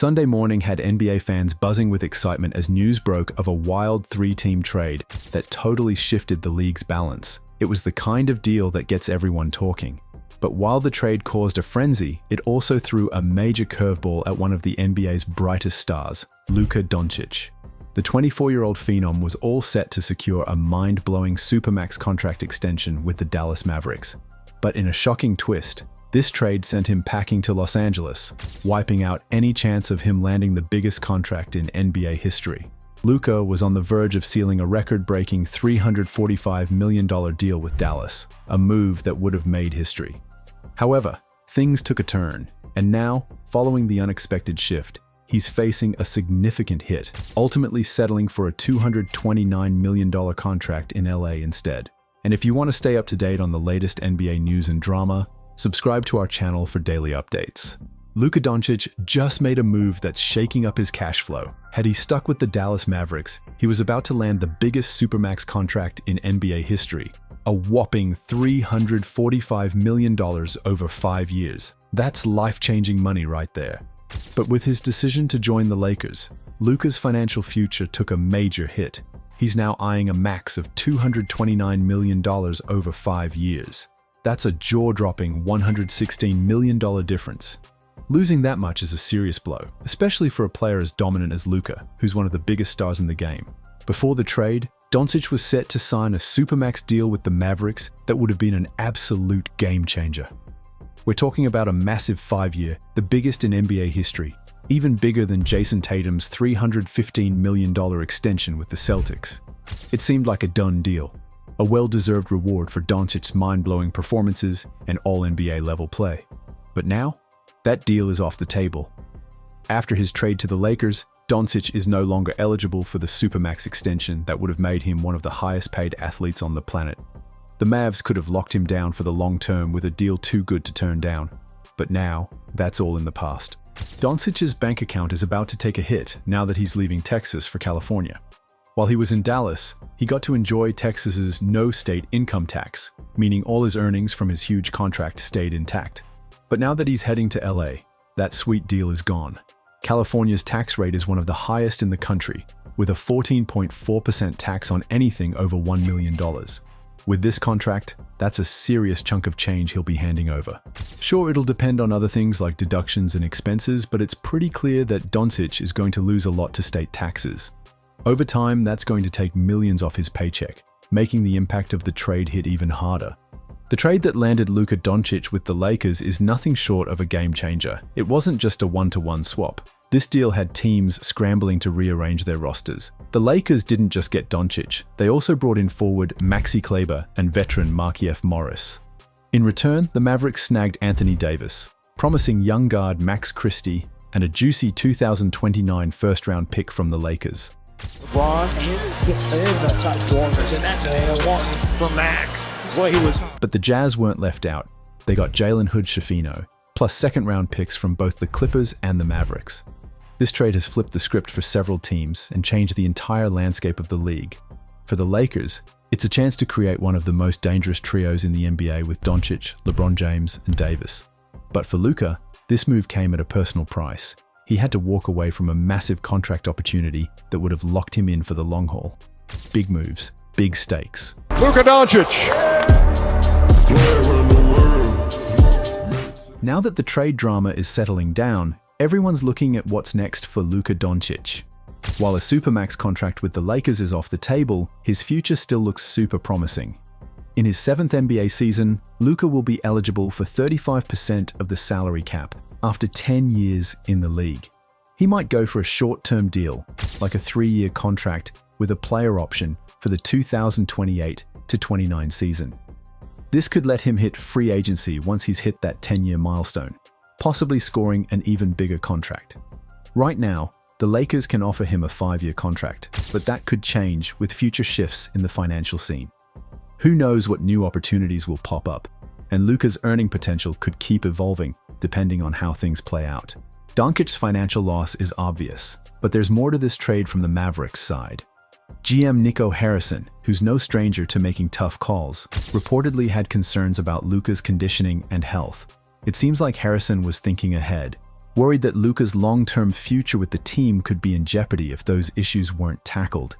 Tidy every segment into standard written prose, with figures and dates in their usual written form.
Sunday morning had NBA fans buzzing with excitement as news broke of a wild three-team trade that totally shifted the league's balance. It was the kind of deal that gets everyone talking. But while the trade caused a frenzy, it also threw a major curveball at one of the NBA's brightest stars, Luka Doncic. The 24-year-old phenom was all set to secure a mind-blowing Supermax contract extension with the Dallas Mavericks. But in a shocking twist, this trade sent him packing to Los Angeles, wiping out any chance of him landing the biggest contract in NBA history. Luka was on the verge of sealing a record-breaking $345 million deal with Dallas, a move that would have made history. However, things took a turn, and now, following the unexpected shift, he's facing a significant hit, ultimately settling for a $229 million contract in LA instead. And if you want to stay up to date on the latest NBA news and drama, subscribe to our channel for daily updates. Luka Doncic just made a move that's shaking up his cash flow. Had he stuck with the Dallas Mavericks, he was about to land the biggest Supermax contract in NBA history, a whopping $345 million over 5 years. That's life-changing money right there. But with his decision to join the Lakers, Luka's financial future took a major hit. He's now eyeing a max of $229 million over 5 years. That's a jaw-dropping $116 million difference. Losing that much is a serious blow, especially for a player as dominant as Luka, who's one of the biggest stars in the game. Before the trade, Doncic was set to sign a Supermax deal with the Mavericks that would have been an absolute game-changer. We're talking about a massive 5-year, the biggest in NBA history, even bigger than Jason Tatum's $315 million extension with the Celtics. It seemed like a done deal, a well-deserved reward for Doncic's mind-blowing performances and all-NBA level play. But now, that deal is off the table. After his trade to the Lakers, Doncic is no longer eligible for the Supermax extension that would have made him one of the highest-paid athletes on the planet. The Mavs could have locked him down for the long term with a deal too good to turn down. But now, that's all in the past. Doncic's bank account is about to take a hit now that he's leaving Texas for California. While he was in Dallas, he got to enjoy Texas's no state income tax, meaning all his earnings from his huge contract stayed intact. But now that he's heading to LA, that sweet deal is gone. California's tax rate is one of the highest in the country, with a 14.4% tax on anything over $1 million. With this contract, that's a serious chunk of change he'll be handing over. Sure, it'll depend on other things like deductions and expenses, but it's pretty clear that Doncic is going to lose a lot to state taxes. Over time, that's going to take millions off his paycheck, making the impact of the trade hit even harder. The trade that landed Luka Doncic with the Lakers is nothing short of a game changer. It wasn't just a one-to-one swap. This deal had teams scrambling to rearrange their rosters. The Lakers didn't just get Doncic, they also brought in forward Maxi Kleber and veteran Markieff Morris. In return, the Mavericks snagged Anthony Davis, promising young guard Max Christie and a juicy 2029 first-round pick from the Lakers. LeBron is a top performance, and that's a one for Max. But the Jazz weren't left out. They got Jalen Hood-Schifino, plus second-round picks from both the Clippers and the Mavericks. This trade has flipped the script for several teams and changed the entire landscape of the league. For the Lakers, it's a chance to create one of the most dangerous trios in the NBA with Doncic, LeBron James, and Davis. But for Luka, this move came at a personal price. He had to walk away from a massive contract opportunity that would have locked him in for the long haul. Big moves, big stakes. Luka Doncic! Now that the trade drama is settling down, everyone's looking at what's next for Luka Doncic. While a Supermax contract with the Lakers is off the table, his future still looks super promising. In his 7th NBA season, Luka will be eligible for 35% of the salary cap after 10 years in the league. He might go for a short-term deal, like a 3-year contract with a player option for the 2028-29 season. This could let him hit free agency once he's hit that 10-year milestone, possibly scoring an even bigger contract. Right now, the Lakers can offer him a 5-year contract, but that could change with future shifts in the financial scene. Who knows what new opportunities will pop up, and Luka's earning potential could keep evolving depending on how things play out. Doncic's financial loss is obvious, but there's more to this trade from the Mavericks side. GM Nico Harrison, who's no stranger to making tough calls, reportedly had concerns about Luka's conditioning and health. It seems like Harrison was thinking ahead, worried that Luka's long-term future with the team could be in jeopardy if those issues weren't tackled.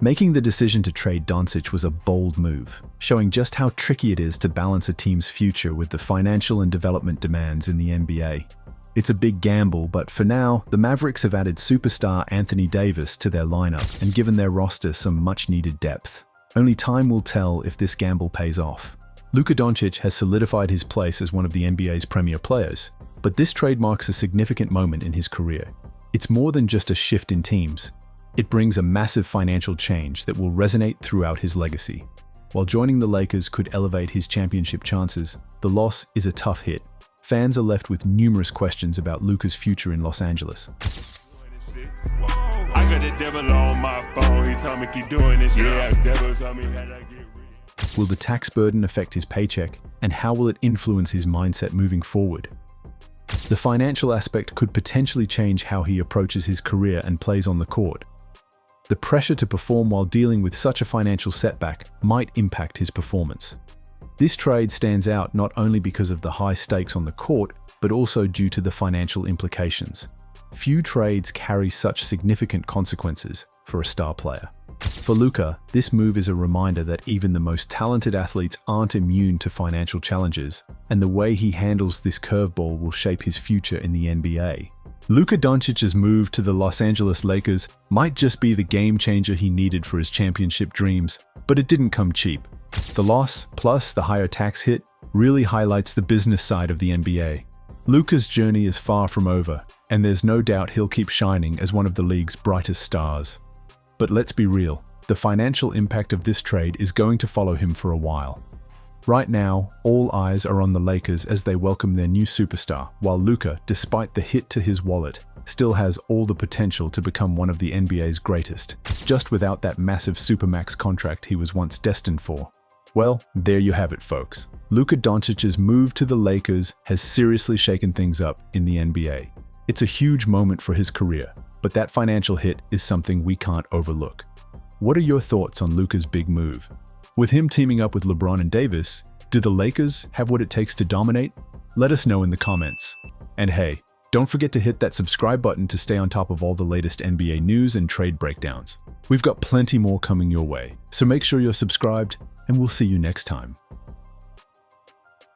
Making the decision to trade Doncic was a bold move, showing just how tricky it is to balance a team's future with the financial and development demands in the NBA. It's a big gamble, but for now, the Mavericks have added superstar Anthony Davis to their lineup and given their roster some much-needed depth. Only time will tell if this gamble pays off. Luka Doncic has solidified his place as one of the NBA's premier players, but this trade marks a significant moment in his career. It's more than just a shift in teams. It brings a massive financial change that will resonate throughout his legacy. While joining the Lakers could elevate his championship chances, the loss is a tough hit. Fans are left with numerous questions about Luka's future in Los Angeles. I got the devil on my phone. He told me keep doing this. Yeah, the devil told me how to get rich. Will the tax burden affect his paycheck, and how will it influence his mindset moving forward? The financial aspect could potentially change how he approaches his career and plays on the court. The pressure to perform while dealing with such a financial setback might impact his performance. This trade stands out not only because of the high stakes on the court, but also due to the financial implications. Few trades carry such significant consequences for a star player. For Luka, this move is a reminder that even the most talented athletes aren't immune to financial challenges, and the way he handles this curveball will shape his future in the NBA. Luka Doncic's move to the Los Angeles Lakers might just be the game changer he needed for his championship dreams, but it didn't come cheap. The loss, plus the higher tax hit, really highlights the business side of the NBA. Luka's journey is far from over, and there's no doubt he'll keep shining as one of the league's brightest stars. But let's be real, the financial impact of this trade is going to follow him for a while. Right now, all eyes are on the Lakers as they welcome their new superstar, while Luka, despite the hit to his wallet, still has all the potential to become one of the NBA's greatest, just without that massive supermax contract he was once destined for. Well, there you have it, folks. Luka Doncic's move to the Lakers has seriously shaken things up in the NBA. It's a huge moment for his career, but that financial hit is something we can't overlook. What are your thoughts on Luka's big move? With him teaming up with LeBron and Davis, do the Lakers have what it takes to dominate? Let us know in the comments. And hey, don't forget to hit that subscribe button to stay on top of all the latest NBA news and trade breakdowns. We've got plenty more coming your way, so make sure you're subscribed, and we'll see you next time.